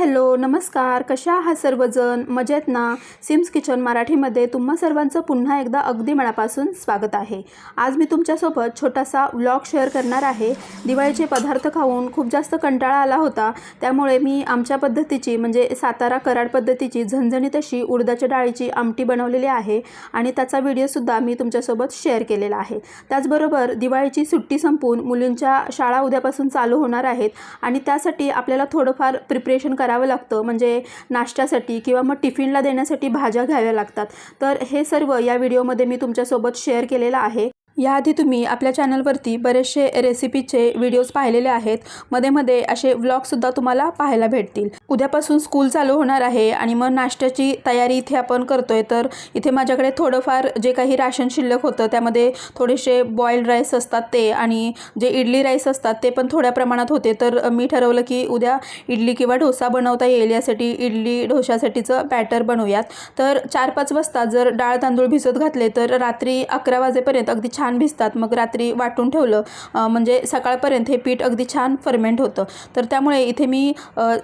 Hello नमस्कार, कशा आहात सर्वजण? मजेत ना? सिम्स किचन मराठीमध्ये तुम्हा सर्वांचं पुन्हा एकदा अगदी मनापासून स्वागत आहे। आज मी तुमच्यासोबत छोटासा व्लॉग शेअर करणार आहे। दिवाळीचे पदार्थ खाऊन खूप जास्त कंटाळा आला होता, त्यामुळे मी आमच्या पद्धतीची म्हणजे सातारा कराड पद्धतीची झणझणीत अशी उडदाच्या डाळीची आमटी बनवलेली आहे आणि त्याचा व्हिडिओसुद्धा मी तुमच्यासोबत शेअर केलेला आहे। त्याचबरोबर दिवाळीची सुट्टी संपून मुलींच्या शाळा उद्यापासून चालू होणार आहेत आणि त्यासाठी आपल्याला थोडंफार प्रिपरेशन करावं लागतं, म्हणजे नाश्त्यासाठी किंवा मग टिफिनला देण्यासाठी भाज्या घ्याव्या लागतात। तर हे सर्व या व्हिडिओमध्ये मी तुमच्यासोबत शेअर केलेलं आहे। याआधी तुम्ही आपल्या चॅनलवरती बरेचसे रेसिपीचे व्हिडिओज पाहिलेले आहेत, मध्ये मध्ये असे व्लॉगसुद्धा तुम्हाला पाहायला भेटतील। उद्यापासून स्कूल चालू होणार आहे आणि मग नाश्त्याची तयारी इथे आपण करतोय। तर इथे माझ्याकडे थोडंफार जे काही राशन शिल्लक होतं त्यामध्ये थोडेसे बॉइल्ड राईस असतात ते आणि जे इडली राईस असतात ते पण थोड्या प्रमाणात होते। तर मी ठरवलं की उद्या इडली किंवा डोसा बनवता येईल, यासाठी इडली डोशासाठीचं बॅटर बनवूयात। तर 4-5 वाजता जर डाळ तांदूळ भिजत घातले तर रात्री 11 वाजेपर्यंत अगदी छान भिजतात। मग रात्री वाटून ठेवलं म्हणजे सकाळपर्यंत हे पीठ अगदी छान फर्मेंट होतं। तर त्यामुळे इथे मी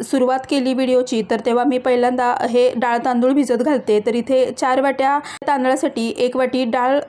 सुरुवात केली व्हिडिओची, तर तेव्हा मी पहिल्यांदा हे डाळ तांदूळ भिजत घालते। तर इथे 4 वाट्या तांदळासाठी 1 वाटी डाळ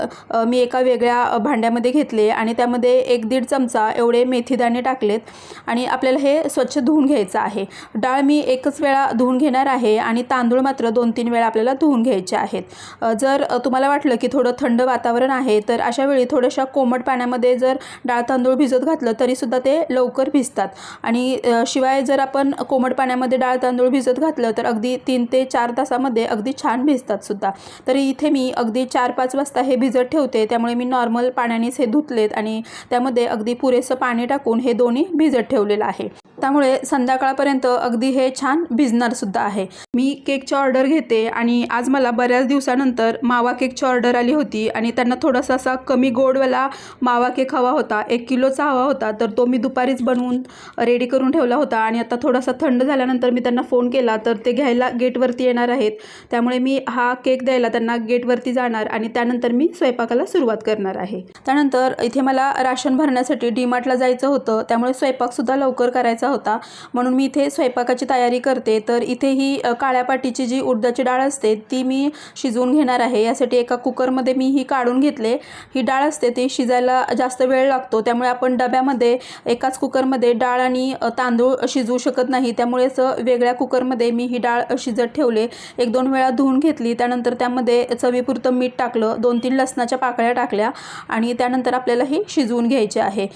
मी एका वेगळ्या भांड्यामध्ये घेतले आणि त्यामध्ये 1-1.5 चमचा एवढे मेथीदाणे टाकलेत आणि आपल्याला हे स्वच्छ धुवून घ्यायचं आहे। डाळ मी एकच वेळा धुवून घेणार आहे आणि तांदूळ मात्र 2-3 वेळा आपल्याला धुवून घ्यायचे आहेत। जर तुम्हाला वाटलं की थोडं थंड वातावरण आहे तर अशा वेळी थोड्याशा कोमट पाण्यामध्ये जर डाळ तांदूळ भिजत घातलं तरीसुद्धा ते लवकर भिजतात आणि शिवाय जर आपण कोमट पाण्यामध्ये डाळ तांदूळ भिजत घातलं तर अगदी 3 ते 4 तासामध्ये अगदी छान भिजतात सुद्धा। तरी इथे मी अगदी 4-5 वाजता हे भिजत ठेवते, त्यामुळे मी नॉर्मल पाण्यानेच हे धुतलेत आणि त्यामध्ये अगदी पुरेसं पाणी टाकून हे दोन्ही भिजत ठेवलेलं आहे। त्यामुळे संध्याकाळपर्यंत अगदी हे छान भिजणार सुद्धा आहे। मी केकची ऑर्डर घेते आणि आज मला बऱ्याच दिवसानंतर मावा केकची ऑर्डर आली होती आणि त्यांना थोडासा असा कमी गोडवाला मावा केक हवा होता, 1 किलोचा हवा होता। तर तो मी दुपारीच बनवून रेडी करून ठेवला होता आणि आता थोडासा थंड झाल्यानंतर मी त्यांना फोन केला तर ते घ्यायला गेटवरती येणार आहेत। त्यामुळे मी हा केक द्यायला त्यांना गेटवरती जाणार आणि त्यानंतर मी स्वयंपाकाला सुरुवात करणार आहे। त्यानंतर इथे मला राशन भरण्यासाठी डीमार्टला जायचं होतं, त्यामुळे स्वयंपाकसुद्धा लवकर करायचा होता, म्हणून मी इथे स्वयंपाकाची तयारी करते। तर इथे ही काळ्या पाटीची जी उडदाची डाळ असते ती मी शिजवून घेणार आहे। यासाठी एका कुकरमध्ये मी ही काढून घेतले। ही डाळ असते ती शिजायला जास्त वेळ लागतो, त्यामुळे आपण डब्यामध्ये एकाच कुकरमध्ये डाळ आणि तांदूळ शिजवू शकत नाही, त्यामुळे असं वेगळ्या कुकरमध्ये मी ही डाळ शिजत ठेवले। 1-2 वेळा धुवून घेतली, त्यानंतर त्यामध्ये चवीपुरतं मीठ टाकलं, 2-3 लसणाच्या पाकळ्या टाकल्या आणि त्यानंतर आपल्याला ही शिजवून घ्यायची आहे।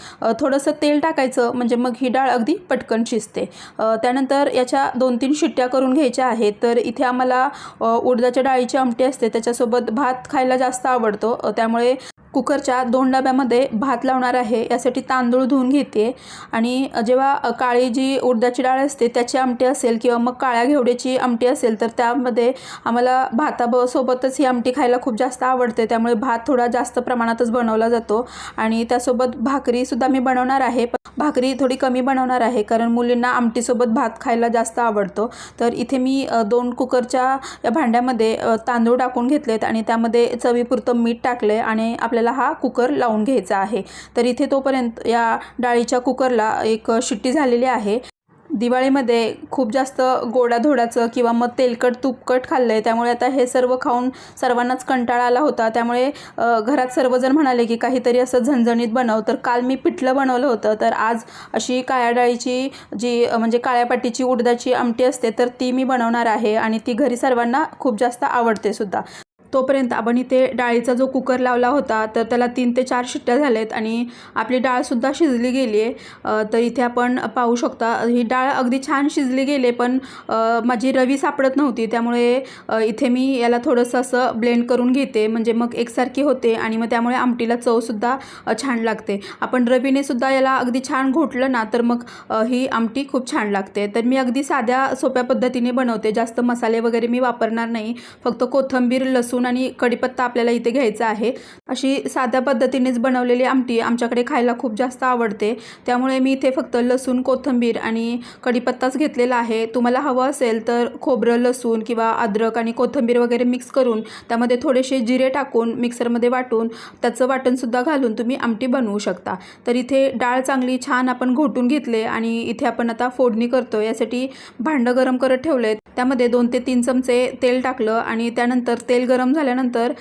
थोडंसं तेल टाकायचं म्हणजे मग ही डाळ अगदी पटकन शिजते। त्यानंतर याच्या 2-3 शिट्ट्या करून घ्यायच्या आहेत। तर इथे आम्हाला उडदाच्या डाळीची आमटी असते त्याच्यासोबत भात खायला जास्त आवडतो, त्यामुळे कुकरच्या 2 डब्यामध्ये भात लावणार आहे। यासाठी तांदूळ धुवून घेते आणि जेव्हा काळी जी उडदाची डाळ असते त्याची आमटी असेल किंवा मग काळ्या घेवड्याची आमटी असेल तर त्यामध्ये आम्हाला भातासोबतच ही आमटी खायला खूप जास्त आवडते, त्यामुळे भात थोडा जास्त प्रमाणातच बनवला जातो आणि त्यासोबत भाकरीसुद्धा मी बनवणार आहे। भाकरी थोडी कमी बनवणार आहे कारण मुलींना आमटीसोबत भात खायला जास्त आवडतो। तर इथे मी 2 कुकरच्या या भांड्यामध्ये तांदूळ टाकून घेतलेत आणि त्यामध्ये चवीपुरतं मीठ टाकले आणि आपल्याला हा कुकर लावून घ्यायचा आहे। तर इथे तोपर्यंत या डाळीच्या कुकरला एक शिट्टी झालेली आहे। दिवाळीमध्ये खूप जास्त गोडाधोडाचं किंवा मग तेलकट तुपकट खाल्लं आहे, त्यामुळे आता हे सर्व खाऊन सर्वांनाच कंटाळा आला होता। त्यामुळे घरात सर्वजण म्हणाले की काहीतरी असं झणझणीत बनव। तर काल मी पिठलं बनवलं होतं, तर आज अशी काळ्या डाळीची जी म्हणजे काळ्या पाटीची उडदाची आमटी असते तर ती मी बनवणार आहे आणि ती घरी सर्वांना खूप जास्त आवडते सुद्धा। तोपर्यंत आपण इथे डाळीचा जो कुकर लावला होता तर त्याला 3 ते 4 शिट्ट्या झाल्यात आणि आपली डाळसुद्धा शिजली गेली आहे। तर इथे आपण पाहू शकता ही डाळ अगदी छान शिजली गेली, पण माझी रवी सापडत नव्हती, त्यामुळे इथे मी याला थोडंसं असं ब्लेंड करून घेते म्हणजे मग एकसारखी होते आणि मग त्यामुळे आमटीला चवसुद्धा छान लागते। आपण रवीने सुद्धा याला अगदी छान घोटलं ना तर मग ही आमटी खूप छान लागते। तर मी अगदी साध्या सोप्या पद्धतीने बनवते, जास्त मसाले वगैरे मी वापरणार नाही, फक्त कोथिंबीर लसूण लसूण आणि कढीपत्ता आपल्याला इथे घ्यायचा आहे। अशी साध्या पद्धतीनेच बनवलेली आमटी आमच्याकडे खायला खूप जास्त आवडते, त्यामुळे मी इथे फक्त लसूण, कोथिंबीर आणि कढीपत्ताच घेतलेला आहे। तुम्हाला हवं असेल तर खोबरं, लसूण किंवा अद्रक आणि कोथिंबीर वगैरे मिक्स करून त्यामध्ये थोडेसे जिरे टाकून मिक्सरमध्ये वाटून त्याचं वाटणसुद्धा घालून तुम्ही आमटी बनवू शकता। तर इथे डाळ चांगली छान आपण घोटून घेतले आणि इथे आपण आता फोडणी करतो। यासाठी भांडं गरम करत ठेवले, त्यामध्ये 2 ते 3 चमचे तेल टाकलं आणि त्यानंतर तेल गरम झाल्यानंतर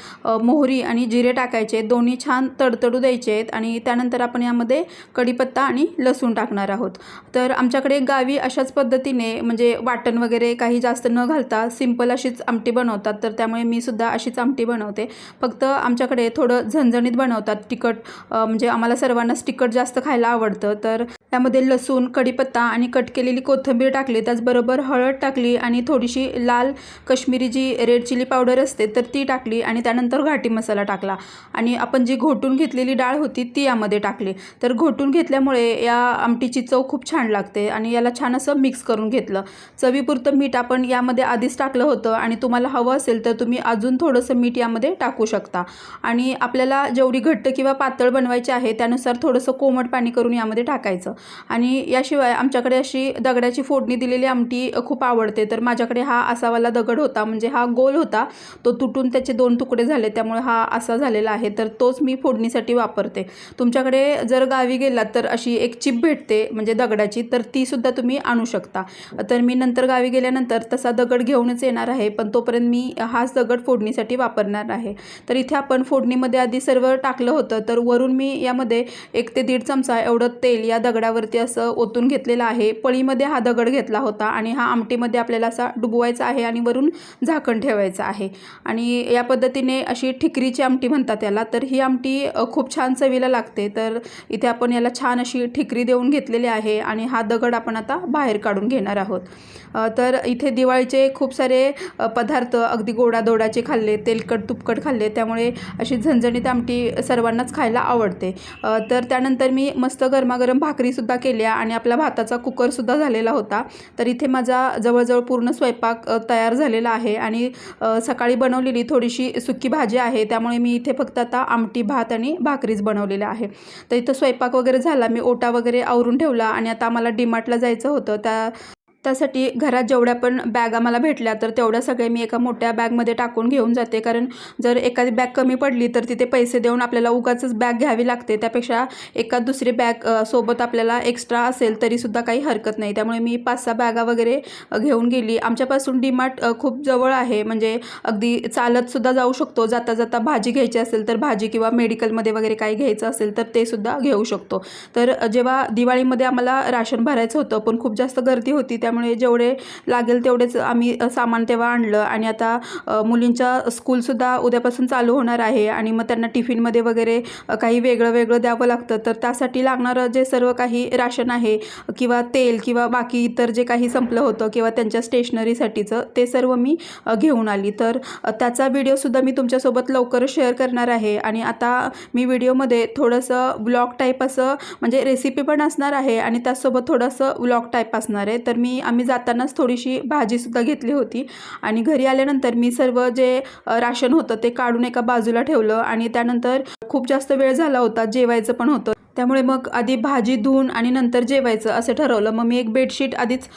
मोहरी आणि जिरे टाकायचे, दोन्ही छान तडतडू द्यायचे आहेत आणि त्यानंतर आपण यामध्ये कढीपत्ता आणि लसूण टाकणार आहोत। तर आमच्याकडे गावी अशाच पद्धतीने म्हणजे वाटण वगैरे काही जास्त न घालता सिंपल अशीच आमटी बनवतात, तर त्यामुळे मी सुद्धा अशीच आमटी बनवते। फक्त आमच्याकडे थोडं झणझणीत बनवतात, तिखट म्हणजे आम्हाला सर्वांनाच तिखट जास्त खायला आवडतं। तर त्यामध्ये लसूण, कढीपत्ता आणि कट केलेली कोथिंबीर टाकली, त्याचबरोबर हळद टाकली आणि थोडीशी लाल कश्मीरी जी रेड चिली पावडर असते तर ती टाकली आणि त्यानंतर घाटी मसाला टाकला आणि आपण जी घोटून घेतलेली डाळ होती ती यामध्ये टाकली। तर घोटून घेतल्यामुळे या आमटीची चव खूप छान लागते आणि याला छान असं मिक्स करून घेतलं। चवीपुरतं मीठ आपण यामध्ये आधीच टाकलं होतं आणि तुम्हाला हवं असेल तर तुम्ही अजून थोडंसं मीठ यामध्ये टाकू शकता आणि आपल्याला जेवढी घट्ट किंवा पातळ बनवायची आहे त्यानुसार थोडंसं कोमट पाणी करून यामध्ये टाकायचं। आणि याशिवाय आमच्याकडे अशी दगडाची फोडणी दिलेली आमटी खूप आवडते, तर माझ्याकडे हा असावाला दगड होता, म्हणजे हा गोल होता, तो तुटून त्याचे 2 तुकडे झाले, त्यामुळे हा असा झालेला आहे, तर तोच मी फोडणीसाठी वापरते। तुमच्याकडे जर गावी गेलात तर अशी एक चिप भेटते म्हणजे दगडाची, तर ती सुद्धा तुम्ही आणू शकता। तर मी नंतर गावी गेल्यानंतर तसा दगड घेऊनच येणार आहे, पण तोपर्यंत मी हाच दगड फोडणीसाठी वापरणार आहे। तर इथे आपण फोडणीमध्ये आधी सर्व टाकलं होतं, तर वरून मी यामध्ये 1 ते 1.5 चमचा एवढं तेल या दगडावरती असं ओतून घेतलेलं आहे। पळीमध्ये हा दगड घेतला होता आणि हा आमटीमध्ये आपल्याला असा डुबवायचा आहे आणि वरून झाकण ठेवायचं आहे आणि या पद्धतीने अशी ठिकरीची आमटी म्हणतात याला। तर ही आमटी खूप छान चवीला लागते। तर इथे आपण याला छान अशी ठिकरी देऊन घेतलेली आहे आणि हा दगड आपण आता बाहेर काढून घेणार आहोत। तर इथे दिवाळीचे खूप सारे पदार्थ अगदी गोडाधोडाचे खाल्ले, तेलकट तुपकट खाल्ले, त्यामुळे अशी झणझणीत आमटी सर्वांनाच खायला आवडते। तर त्यानंतर मी मस्त गरमागरम भाकरीसुद्धा केल्या आणि आपला भाताचा कुकरसुद्धा झालेला होता। तर इथे माझा जवळजवळ पूर्ण स्वयंपाक तयार झालेला आहे आणि सकाळी बनवलेली थोडीशी सुकी भाजी आहे, त्यामुळे मी इथे फक्त आता आमटी, भात आणि भाकरीच बनवलेलं आहे। तर इथं स्वयंपाक वगैरे झाला, मी ओटा वगैरे आवरून ठेवला आणि आता आम्हाला डीमार्टला जायचं होतं। त्यासाठी घरात जेवढ्या पण बॅगा मला भेटल्या तर तेवढ्या सगळ्या मी एका मोठ्या बॅगमध्ये टाकून घेऊन जाते, कारण जर एखादी बॅग कमी पडली तर तिथे पैसे देऊन आपल्याला उगाचच बॅग घ्यावी लागते, त्यापेक्षा एखाद दुसरी बॅग सोबत आपल्याला एक्स्ट्रा असेल तरीसुद्धा काही हरकत नाही। त्यामुळे मी 5-6 बॅगा वगैरे घेऊन गेली। आमच्यापासून डीमार्ट खूप जवळ आहे, म्हणजे अगदी चालतसुद्धा जाऊ शकतो। जाता जाता भाजी घ्यायची असेल तर भाजी किंवा मेडिकलमध्ये वगैरे काही घ्यायचं असेल तर ते सुद्धा घेऊ शकतो। तर जेव्हा दिवाळीमध्ये आम्हाला राशन भरायचं होतं पण खूप जास्त गर्दी होती, त्यामुळे जेवढे लागेल तेवढेच आम्ही सामान तेव्हा आणलं आणि आता मुलींच्या स्कूलसुद्धा उद्यापासून चालू होणार आहे आणि मग त्यांना टिफिनमध्ये वगैरे काही वेगळं वेगळं द्यावं लागतं। तर त्यासाठी लागणारं जे सर्व काही राशन आहे किंवा तेल किंवा बाकी इतर जे काही संपलं होतं किंवा त्यांच्या स्टेशनरीसाठीचं ते सर्व मी घेऊन आली। तर त्याचा व्हिडिओसुद्धा मी तुमच्यासोबत लवकरच शेअर करणार आहे आणि आता मी व्हिडिओमध्ये थोडंसं व्लॉग टाईप असं म्हणजे रेसिपी पण असणार आहे आणि त्याचसोबत थोडंसं व्लॉग टाईप असणार आहे। तर आम्ही जातानाच थोडीशी भाजीसुद्धा घेतली होती आणि घरी आल्यानंतर मी सर्व जे राशन होतं ते काढून एका बाजूला ठेवलं आणि त्यानंतर खूप जास्त वेळ झाला होता, जेवायचं पण होतं, त्यामुळे मग आधी भाजी धुवून आणि नंतर जेवायचं असं ठरवलं। मग मी एक बेडशीट आधीच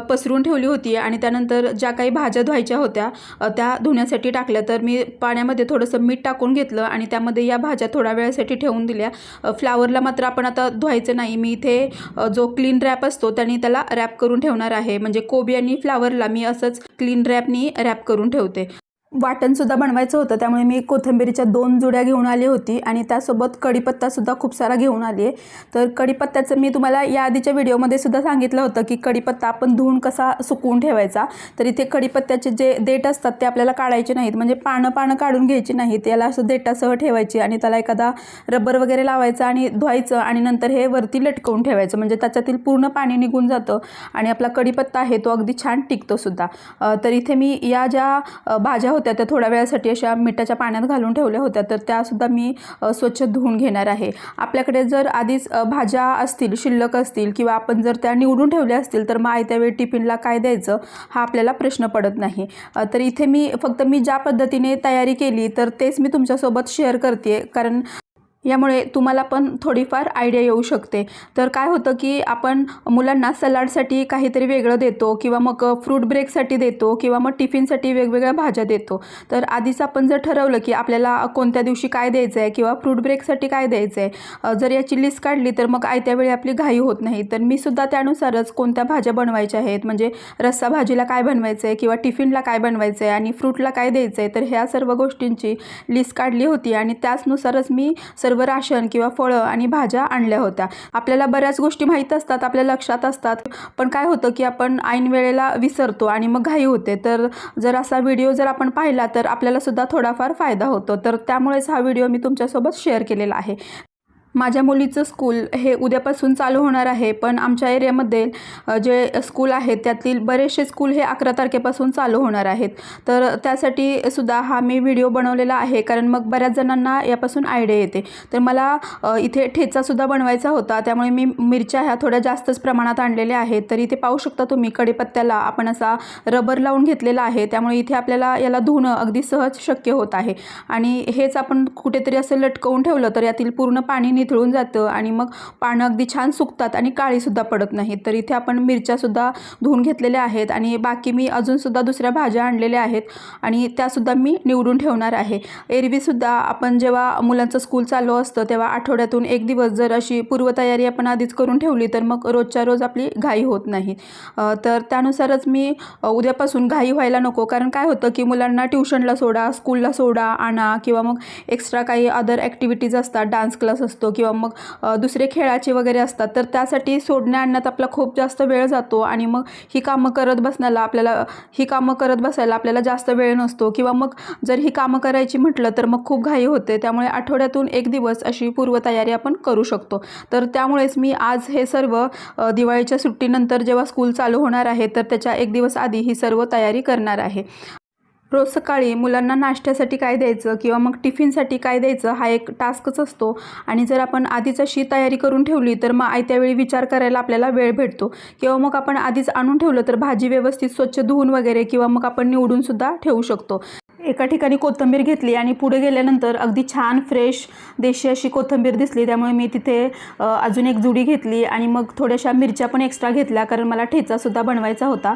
पसरून ठेवली होती आणि त्यानंतर ज्या काही भाज्या धुवायच्या होत्या त्या धुण्यासाठी टाकल्या। तर मी पाण्यामध्ये थोडंसं मीठ टाकून घेतलं आणि त्यामध्ये या भाज्या थोड्या वेळासाठी ठेवून दिल्या। फ्लावरला मात्र आपण आता धुवायचं नाही, मी इथे जो क्लीन रॅप असतो त्याने त्याला रॅप करून ठेवणार आहे, म्हणजे कोबी आणि फ्लावरला मी असंच क्लीन रॅपनी रॅप करून ठेवते। वाटणसुद्धा बनवायचं होतं, त्यामुळे मी कोथिंबीरीच्या 2 जुड्या घेऊन आली होती आणि त्यासोबत कढीपत्तासुद्धा खूप सारा घेऊन आली आहे। तर कढीपत्त्याचं मी तुम्हाला या आधीच्या व्हिडिओमध्ये सुद्धा सांगितलं होतं की कढीपत्ता आपण धुवून कसा सुकवून ठेवायचा। तर इथे कढीपत्त्याचे जे देठ असतात ते आपल्याला काढायचे नाहीत, म्हणजे पानं काढून घ्यायची नाहीत, याला असं देठासह ठेवायची आणि त्याला एखादा रबर वगैरे लावायचं आणि धुवायचं आणि नंतर हे वरती लटकवून ठेवायचं, म्हणजे त्याच्यातील पूर्ण पाणी निघून जातं आणि आपला कढीपत्ता आहे तो अगदी छान टिकतो सुद्धा। तर इथे मी या ज्या भाज्या होत्या त्या थोड्या वेळासाठी अशा मिठाच्या पाण्यात घालून ठेवल्या होत्या, तर त्यासुद्धा मी स्वच्छ धुवून घेणार आहे. आपल्याकडे जर आधीच भाज्या असतील, शिल्लक असतील किंवा आपण जर त्या निवडून ठेवल्या असतील तर मग आयत्या वेळी टिफिनला काय द्यायचं हा आपल्याला प्रश्न पडत नाही. तर इथे मी फक्त ज्या पद्धतीने तयारी केली तर तेच मी तुमच्यासोबत शेअर करते, कारण यामुळे तुम्हाला पण थोडीफार आयडिया येऊ शकते. तर काय होतं की आपण मुलांना सलाडसाठी काहीतरी वेगळं देतो किंवा मग फ्रूट ब्रेकसाठी देतो किंवा मग टिफिनसाठी वेगवेगळ्या भाज्या देतो. तर आधीच आपण जर ठरवलं की आपल्याला कोणत्या दिवशी काय द्यायचं आहे किंवा फ्रूट ब्रेकसाठी काय द्यायचं आहे, जर याची लिस्ट काढली तर मग आयत्या वेळी आपली घाई होत नाही. तर मी सुद्धा त्यानुसारच कोणत्या भाज्या बनवायच्या आहेत, म्हणजे रस्सा भाजीला काय बनवायचं आहे किंवा टिफिनला काय बनवायचं आहे आणि फ्रूटला काय द्यायचं आहे, तर ह्या सर्व गोष्टींची लिस्ट काढली होती आणि त्याचनुसारच मी सर्व राशन किंवा फळं आणि भाज्या आणल्या होत्या. आपल्याला बऱ्याच गोष्टी माहीत असतात, आपल्या लक्षात असतात, पण काय होतं की आपण ऐन वेळेला विसरतो आणि मग घाई होते. तर जर असा व्हिडिओ जर आपण पाहिला तर आपल्याला सुद्धा थोडाफार फायदा होतो. तर त्यामुळेच हा व्हिडिओ मी तुमच्यासोबत शेअर केलेला आहे. माझ्या मुलीचं स्कूल हे उद्यापासून चालू होणार आहे, पण आमच्या एरियामध्ये जे स्कूल आहेत त्यातील बरेचसे स्कूल हे 11 तारखेपासून चालू होणार आहेत. तर त्यासाठी सुद्धा हा मी व्हिडिओ बनवलेला आहे, कारण मग बऱ्याच जणांना यापासून आयडिया येते. तर मला इथे ठेचासुद्धा बनवायचा होता, त्यामुळे मी मिरच्या ह्या थोड्या जास्तच प्रमाणात आणलेल्या आहेत. तर इथे पाहू शकता तुम्ही कढीपत्त्याला आपण असा रबर लावून घेतलेला आहे, त्यामुळे इथे आपल्याला याला धुणं अगदी सहज शक्य होत आहे. आणि हेच आपण कुठेतरी असं लटकवून ठेवलं तर यातील पूर्ण पाणी निथळून जातं आणि मग पानं अगदी छान सुकतात आणि काळीसुद्धा पडत नाहीत. तर इथे आपण मिरच्यासुद्धा धुवून घेतलेल्या आहेत आणि बाकी मी अजूनसुद्धा दुसऱ्या भाज्या आणलेल्या आहेत आणि त्यासुद्धा मी निवडून ठेवणार आहे. एरवीसुद्धा आपण जेव्हा मुलांचं स्कूल चालू असतं तेव्हा आठवड्यातून एक दिवस जर अशी पूर्वतयारी आपण आधीच करून ठेवली तर मग रोजच्या रोज आपली घाई होत नाही. तर त्यानुसारच मी उद्यापासून घाई व्हायला नको, कारण काय होतं की मुलांना ट्युशनला सोडा, स्कूलला सोडा, आणा किंवा मग एक्स्ट्रा काही अदर ॲक्टिव्हिटीज असतात, डान्स क्लास असतो किंवा मग दुसरे खेळाचे वगैरे असतात. तर त्यासाठी सोडण्या आणण्यात आपला खूप जास्त वेळ जातो आणि मग ही कामं करत बसायला आपल्याला जास्त वेळ नसतो किंवा मग जर ही कामं करायची म्हटलं तर मग खूप घाई होते. त्यामुळे आठवड्यातून एक दिवस अशी पूर्वतयारी आपण करू शकतो. तर त्यामुळेच मी आज हे सर्व दिवाळीच्या सुट्टीनंतर जेव्हा स्कूल चालू होणार आहे तर त्याच्या एक दिवस आधी ही सर्व तयारी करणार आहे. रोज सकाळी मुलांना नाश्त्यासाठी काय द्यायचं किंवा मग टिफिनसाठी काय द्यायचं हा एक टास्कच असतो आणि जर आपण आधीच अशी तयारी करून ठेवली तर मग आयत्या वेळी विचार करायला आपल्याला वेळ भेटतो. किंवा मग आपण आधीच आणून ठेवलं तर भाजी व्यवस्थित स्वच्छ धुवून वगैरे किंवा मग आपण निवडूनसुद्धा ठेवू शकतो. एका ठिकाणी कोथिंबीर घेतली आणि पुढे गेल्यानंतर अगदी छान फ्रेश देशी अशी कोथिंबीर दिसली, त्यामुळे मी तिथे अजून एक जुडी घेतली आणि मग थोड्याशा मिरच्या पण एक्स्ट्रा घेतल्या, कारण मला ठेचासुद्धा बनवायचा होता.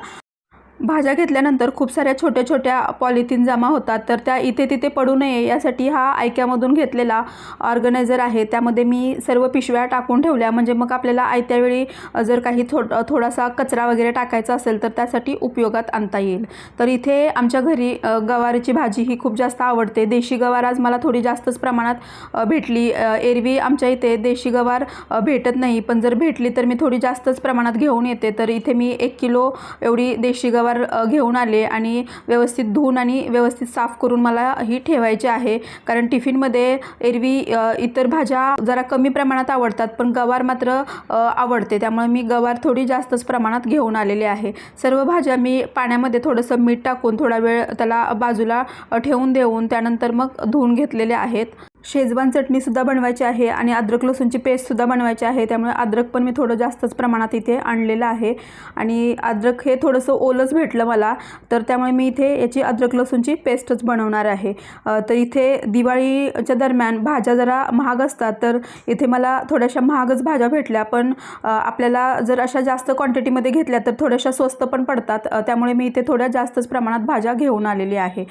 भाज्या घेतल्यानंतर खूप साऱ्या छोट्या छोट्या पॉलिथिन जमा होतात, तर त्या इथे तिथे पडू नये यासाठी हा आयक्यामधून घेतलेला ऑर्गनायझर आहे, त्यामध्ये मी सर्व पिशव्या टाकून ठेवल्या, म्हणजे मग आपल्याला आयत्या वेळी जर काही थोडासा कचरा वगैरे टाकायचा असेल तर त्यासाठी उपयोगात आणता येईल. तर इथे आमच्या घरी गवारीची भाजी ही खूप जास्त आवडते. देशी गवार आज मला थोडी जास्तच प्रमाणात भेटली. एरवी आमच्या इथे देशी गवार भेटत नाही, पण जर भेटली तर मी थोडी जास्तच प्रमाणात घेऊन येते. तर इथे मी 1 किलो एवढी देशी गवार घेऊन आले आणि व्यवस्थित धुवून आणि व्यवस्थित साफ करून मला ही ठेवायची आहे, कारण टिफिनमध्ये एरवी इतर भाज्या जरा कमी प्रमाणात आवडतात पण गवार मात्र आवडते, त्यामुळे मी गवार थोडी जास्तच प्रमाणात घेऊन आलेली आहे. सर्व भाज्या मी पाण्यामध्ये थोडंसं मीठ टाकून थोडा वेळ त्याला बाजूला ठेवून देऊन त्यानंतर मग धुवून घेतलेले आहेत. शेजवान चटणीसुद्धा बनवायची आहे आणि अद्रक लसूणची पेस्टसुद्धा बनवायची आहे, त्यामुळे अद्रक पण मी थोडं जास्तच प्रमाणात इथे आणलेलं आहे आणि अद्रक हे थोडंसं ओलंच भेटलं मला, तर त्यामुळे मी इथे याची अद्रक लसूणची पेस्टच बनवणार आहे. तर इथे दिवाळीच्या दरम्यान भाज्या जरा महाग असतात, तर इथे मला थोड्याशा महागच भाज्या भेटल्या, पण आपल्याला जर अशा जास्त क्वांटिटीमध्ये घेतल्या तर थोड्याशा स्वस्त पण पडतात, त्यामुळे मी इथे थोड्या जास्तच प्रमाणात भाज्या घेऊन आलेली आहे.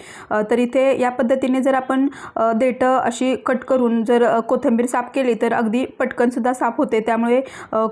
तर इथे या पद्धतीने जर आपण देठं अशी कट करून जर कोथिंबीर साफ केली तर अगदी पटकनसुद्धा साफ होते. त्यामुळे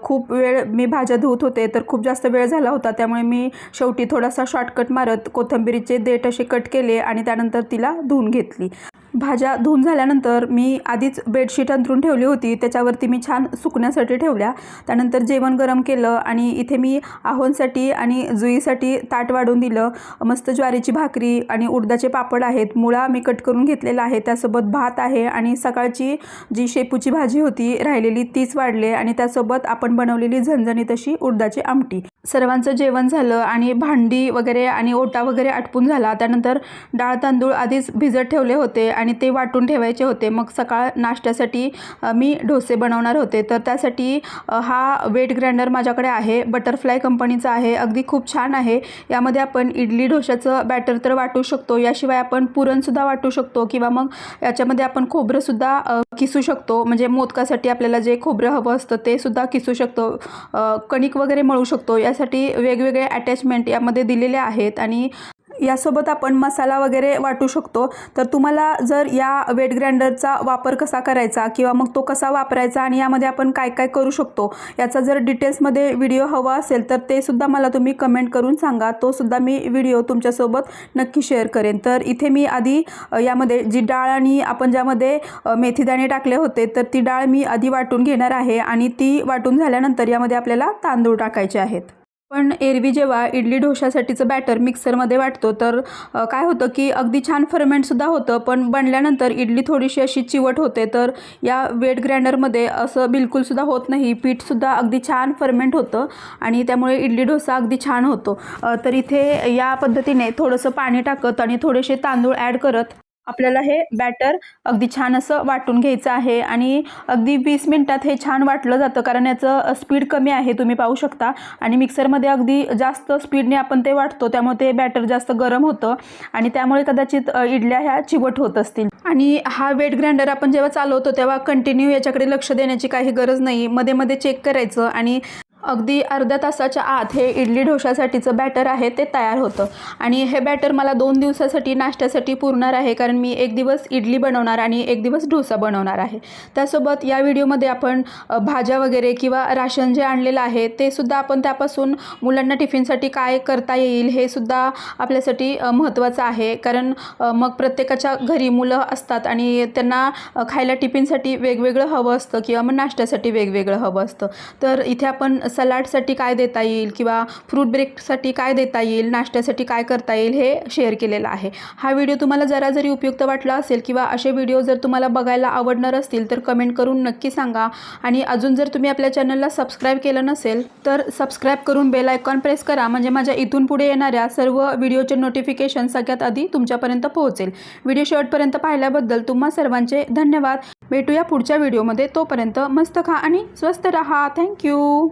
खूप वेळ मी भाज्या धुवत होते तर खूप जास्त वेळ झाला होता, त्यामुळे मी शेवटी थोडासा शॉर्टकट मारत कोथिंबीरीचे देठ असे कट केले आणि त्यानंतर तिला धुवून घेतली. भाज्या धुवून झाल्यानंतर मी आधीच बेडशीट अंथरून ठेवली होती, त्याच्यावरती मी छान सुकण्यासाठी ठेवल्या. त्यानंतर जेवण गरम केलं आणि इथे मी आहोंसाठी आणि जुईसाठी ताट वाढून दिलं. मस्त ज्वारीची भाकरी आणि उडदाचे पापड आहेत, मुळा मी कट करून घेतलेला आहे, त्यासोबत भात आहे आणि सकाळची जी शेपूची भाजी होती राहिलेली तीच वाढले आणि त्यासोबत आपण बनवलेली झणझणीत अशी उडदाची आमटी. सर्वांचं जेवण झालं आणि भांडी वगैरे आणि ओटा वगैरे आटपून झाला. त्यानंतर डाळ तांदूळ आधीच भिजत ठेवले होते आणि ते वाटून ठेवायचे होते. मग सकाळ नाश्त्यासाठी मी डोसे बनवणार होते. तर त्यासाठी हा वेट ग्राइंडर माझ्याकडे आहे. बटरफ्लाय कंपनीचा आहे. अगदी खूप छान आहे. यामध्ये आपण इडली डोशाचं बॅटर तर वाटू शकतो, याशिवाय आपण पुरणसुद्धा वाटू शकतो किंवा मग याच्यामध्ये आपण खोबरंसुद्धा किसू शकतो. म्हणजे मोदकासाठी आपल्याला जे खोबरं हवं असतं ते सुद्धा किसू शकतो. कणिक वगैरे मळू शकतो. यासाठी वेगवेगळे अटॅचमेंट यामध्ये दिलेले आहेत आणि यासोबत आपण मसाला वगैरे वाटू शकतो. तर तुम्हाला जर या वेट ग्राइंडरचा वापर कसा करायचा किंवा मग तो कसा वापरायचा आणि यामध्ये आपण काय काय करू शकतो याचा जर डिटेल्समध्ये व्हिडिओ हवा असेल तर ते सुद्धा मला तुम्ही कमेंट करून सांगा. तो सुद्धा मी व्हिडिओ तुमच्यासोबत नक्की शेअर करेन. तर इथे मी आधी यामध्ये जी डाळ आणि आपण ज्यामध्ये मेथीदाणे टाकले होते तर ती डाळ मी आधी वाटून घेणार आहे आणि ती वाटून झाल्यानंतर यामध्ये आपल्याला तांदूळ टाकायचे आहेत. पण एरवी जेव्हा इडली डोशासाठीचं बॅटर मिक्सरमध्ये वाटतो तर काय होतं की अगदी छान फर्मेंटसुद्धा होतं, पण बनल्यानंतर इडली थोडीशी अशी चिवट होते. तर या वेट ग्राइंडरमध्ये असं बिलकुलसुद्धा होत नाही. पीठसुद्धा अगदी छान फर्मेंट होतं आणि त्यामुळे इडली डोसा अगदी छान होतो. तर इथे या पद्धतीने थोडंसं पाणी टाकत आणि थोडेसे तांदूळ ॲड करत आपल्याला हे बॅटर अगदी छान असं वाटून घ्यायचं आहे आणि अगदी 20 मिनिटात हे छान वाटलं जातं, कारण याचं स्पीड कमी आहे, तुम्ही पाहू शकता. आणि मिक्सरमध्ये अगदी जास्त स्पीडने आपण ते वाटतो, त्यामुळे ते बॅटर जास्त गरम होतं आणि त्यामुळे कदाचित इडल्या ह्या चिवट होत असतील. आणि हा वेट ग्राइंडर आपण जेव्हा चालवतो तेव्हा कंटिन्यू याच्याकडे लक्ष देण्याची काही गरज नाही. मध्ये मध्ये चेक करायचं आणि अगदी अर्ध्या तासाच्या आत हे इडली डोशासाठीचं बॅटर आहे ते तयार होतं. आणि हे बॅटर मला 2 दिवसासाठी नाश्त्यासाठी पुरणार आहे, कारण मी एक दिवस इडली बनवणार आणि एक दिवस डोसा बनवणार आहे. त्यासोबत या व्हिडिओमध्ये आपण भाज्या वगैरे किंवा राशन जे आणलेलं आहे ते सुद्धा आपण त्यापासून मुलांना टिफिनसाठी काय करता येईल हे सुद्धा आपल्यासाठी महत्त्वाचं आहे. कारण मग प्रत्येकाच्या घरी मुलं असतात आणि त्यांना खायला टिफिनसाठी वेगवेगळं हवं असतं किंवा मग नाश्त्यासाठी वेगवेगळं हवं असतं. तर इथे आपण सलाडसाठी काय देता येईल किंवा फ्रूट ब्रेकसाठी काय देता येईल, नाश्त्यासाठी काय करता येईल हे शेअर केलेलं आहे. हा व्हिडिओ तुम्हाला जरा जरी उपयुक्त वाटला असेल किंवा असे व्हिडिओ जर तुम्हाला बघायला आवडणार असतील तर कमेंट करून नक्की सांगा. आणि अजून जर तुम्ही आपल्या चॅनलला सबस्क्राईब केलं नसेल तर सबस्क्राईब करून बेल आयकॉन प्रेस करा, म्हणजे माझ्या इथून पुढे येणाऱ्या सर्व व्हिडिओचे नोटिफिकेशन सगळ्यात आधी तुमच्यापर्यंत पोहोचेल. व्हिडिओ शेवटपर्यंत पाहिल्याबद्दल तुम्हा सर्वांचे धन्यवाद. भेटूया पुढच्या व्हिडिओमध्ये. तोपर्यंत मस्त खा आणि स्वस्त रहा. थँक्यू.